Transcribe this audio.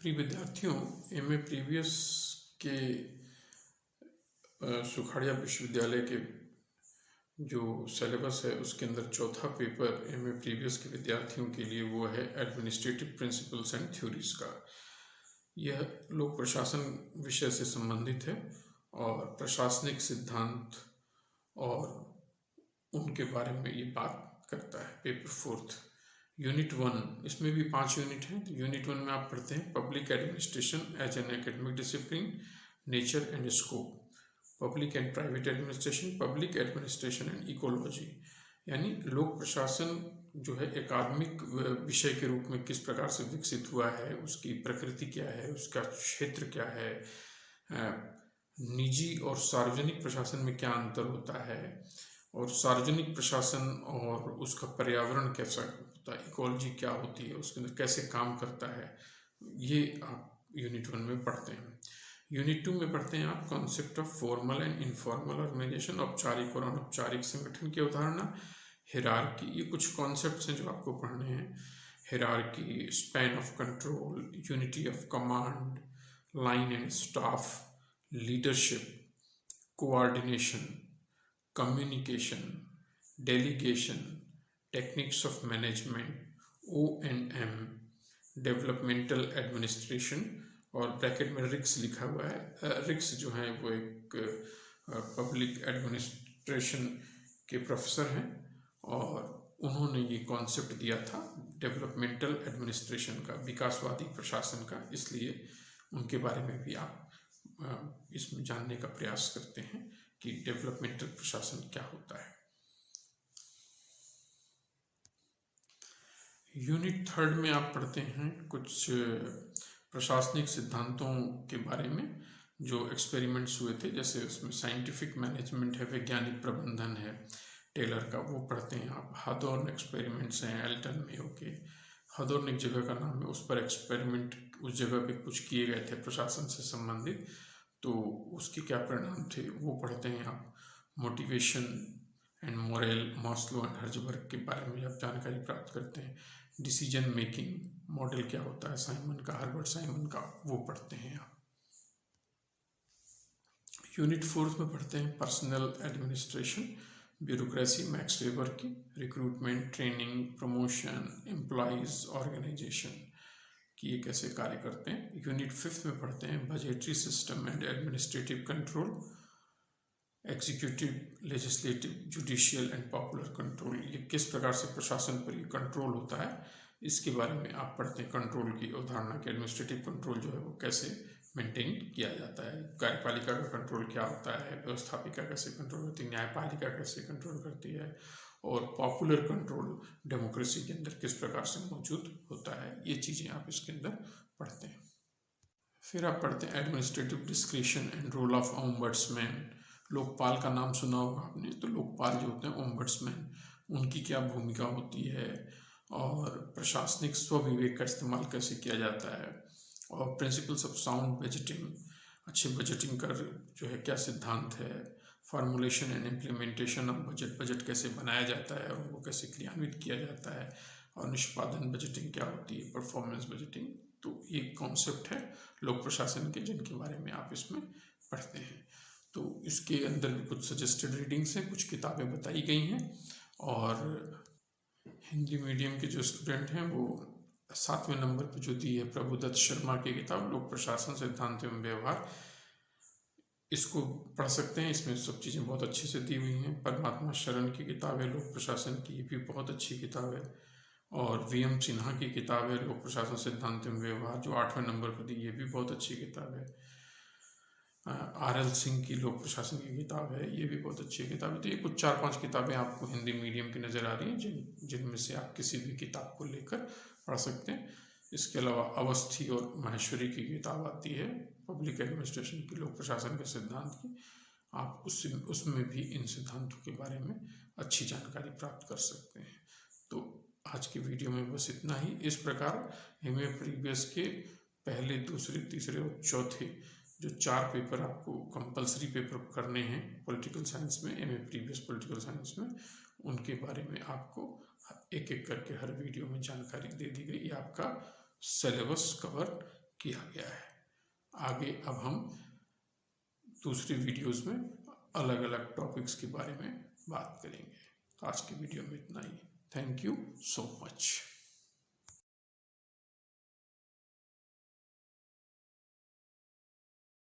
प्रिय विद्यार्थियों, MA previous के सुखाड़िया विश्वविद्यालय के जो सिलेबस है उसके अंदर चौथा पेपर एमए प्रीवियस के विद्यार्थियों के लिए वो है एडमिनिस्ट्रेटिव प्रिंसिपल्स एंड थ्योरीज का। यह लोक प्रशासन विषय से संबंधित है और प्रशासनिक सिद्धांत और उनके बारे में ये बात करता है। पेपर फोर्थ यूनिट 1, इसमें भी 5 यूनिट हैं। यूनिट 1 में आप पढ़ते हैं public administration as an academic discipline, nature and scope, public and private administration, public administration and ecology. यानी लोक प्रशासन जो है एकाडमिक विषय के रूप में किस प्रकार से विकसित हुआ है, उसकी प्रकृति क्या है, उसका क्षेत्र क्या है, निजी और सार्वजनिक प्रशासन में क्या अंतर होता है, और सार्वजनिक प्रशासन और उसका पर्यावरण कैसा होता है, इकोलॉजी क्या होती है, उसके अंदर कैसे काम करता है, ये आप यूनिट 1 में पढ़ते हैं। यूनिट 2 में पढ़ते हैं आप concept of formal and informal organisation, औपचारिक और अनौपचारिक संगठन की अवधारणा, हिरार्की, ये कुछ कॉन्सेप्ट्स हैं जो आपको पढ़ने हैं। Hierarchy, span of control, unity of command, line and staff, leadership, coordination, communication, delegation, techniques of management, O&M, developmental administration, और ब्रैकेट में रिक्स लिखा हुआ है। रिक्स जो है वो एक पब्लिक एडमिनिस्ट्रेशन के प्रोफेसर हैं और उन्होंने ये कॉन्सेप्ट दिया था डेवलपमेंटल एडमिनिस्ट्रेशन का, विकासवादी प्रशासन का, इसलिए उनके बारे में भी आप इसमें जानने का प्रयास करते हैं कि डेवलपमेंटल प्रशासन क्या होता है। यूनिट 3 में आप पढ़ते हैं कुछ प्रशासनिक सिद्धांतों के बारे में जो एक्सपेरिमेंट्स हुए थे, जैसे उसमें साइंटिफिक मैनेजमेंट है, वैज्ञानिक प्रबंधन है टेलर का, वो पढ़ते हैं आप। हाथोर्न एक्सपेरिमेंट्स हैं एल्टन मेयो के। हाथोर्न एक जगह का नाम है, उस पर एक्सपेरिमेंट उस जगह पे कुछ किए गए थे प्रशासन से संबंधित, तो उसके क्या परिणाम थे वो पढ़ते हैं आप। Motivation and moral, Maslow and Herzberg के बारे में आप जानकारी प्राप्त करते हैं। डिसीजन मेकिंग मॉडल क्या होता है साइमन का, हर्बर्ट साइमन का, वो पढ़ते हैं आप। यूनिट 4 में पढ़ते हैं personal administration, bureaucracy, Max Weber की, recruitment, training, promotion, employees organisation कि ये कैसे कार्य करते हैं। यूनिट 5 में पढ़ते हैं budgetary system and administrative control, executive, legislative, judicial and popular control, ये किस प्रकार से प्रशासन पर ये कंट्रोल होता है, इसके बारे में आप पढ़ते हैं। कंट्रोल की अवधारणा के एडमिनिस्ट्रेटिव कंट्रोल जो है वो कैसे मेंटेन किया जाता है, कार्यपालिका का कंट्रोल क्या होता है, व्यवस्थापिका कैसे कंट्रोल करती है, न्यायपालिका कैसे कंट्रोल करती है, और पॉपुलर कंट्रोल डेमोक्रेसी के अंदर किस प्रकार से मौजूद होता है, ये चीज़ें आप इसके अंदर पढ़ते हैं। फिर आप पढ़ते हैं administrative discretion and role of ombudsman. Lokpal का नाम सुना होगा आपने, तो लोकपाल जो होते हैं ओम्बड्समैन, उनकी क्या भूमिका होती है, और प्रशासनिक स्वविवेक का इस्तेमाल कैसे किया जाता है, और प्रिंसिपल्स ऑफ साउंड बजटिंग, अच्छे बजटिंग का जो है क्या सिद्धांत है, formulation and implementation of budget, budget कैसे बनाया जाता है और वो कैसे क्रियान्वित किया जाता है, और निष्पादन बजटिंग क्या होती है, परफॉर्मेंस बजटिंग। तो ये कॉन्सेप्ट है लोक प्रशासन के जिनके बारे में आप इसमें पढ़ते हैं। तो इसके अंदर भी कुछ सजेस्टेड रीडिंग्स हैं, कुछ किताबें बताई गई हैं, और हिंदी मीडियम के जो स्टूडेंट हैं वो 7वें नंबर पर जो दी है प्रभुदत्त शर्मा की किताब लोक प्रशासन सिद्धांत एवं व्यवहार, इसको पढ़ सकते हैं। इसमें सब चीज़ें बहुत अच्छे से दी हुई हैं। परमात्मा शरण की किताब है लोक प्रशासन की, ये भी बहुत अच्छी किताब है। और VM सिन्हा की किताब है लोक प्रशासन सिद्धांत एवं व्यवहार, जो 8वें नंबर पर दी, ये भी बहुत अच्छी किताब है। RL सिंह की लोक प्रशासन की किताब है, ये भी बहुत अच्छी किताब है। तो ये कुछ 4-5 किताबें आपको हिंदी मीडियम की नज़र आ रही हैं जिनमें से आप किसी भी किताब को लेकर पढ़ सकते हैं। इसके अलावा अवस्थी और माहेश्वरी की किताब आती है पब्लिक एडमिनिस्ट्रेशन की, लोक प्रशासन के सिद्धांत की, आप उसमें भी इन सिद्धांतों के बारे में अच्छी जानकारी प्राप्त कर सकते हैं। तो आज की वीडियो में बस इतना ही। इस प्रकार एमए प्रीवियस के पहले, दूसरे, तीसरे और चौथे जो 4 पेपर आपको कंपलसरी पेपर करने हैं पॉलिटिकल साइंस में, एमए प्रीवियस पॉलिटिकल साइंस में, उनके बारे में आपको एक एक करके हर वीडियो में जानकारी दे दी गई। आपका सिलेबस कवर किया गया है। आगे अब हम दूसरी वीडियोस में अलग अलग टॉपिक्स के बारे में बात करेंगे। आज की वीडियो में इतना ही। Thank you so much.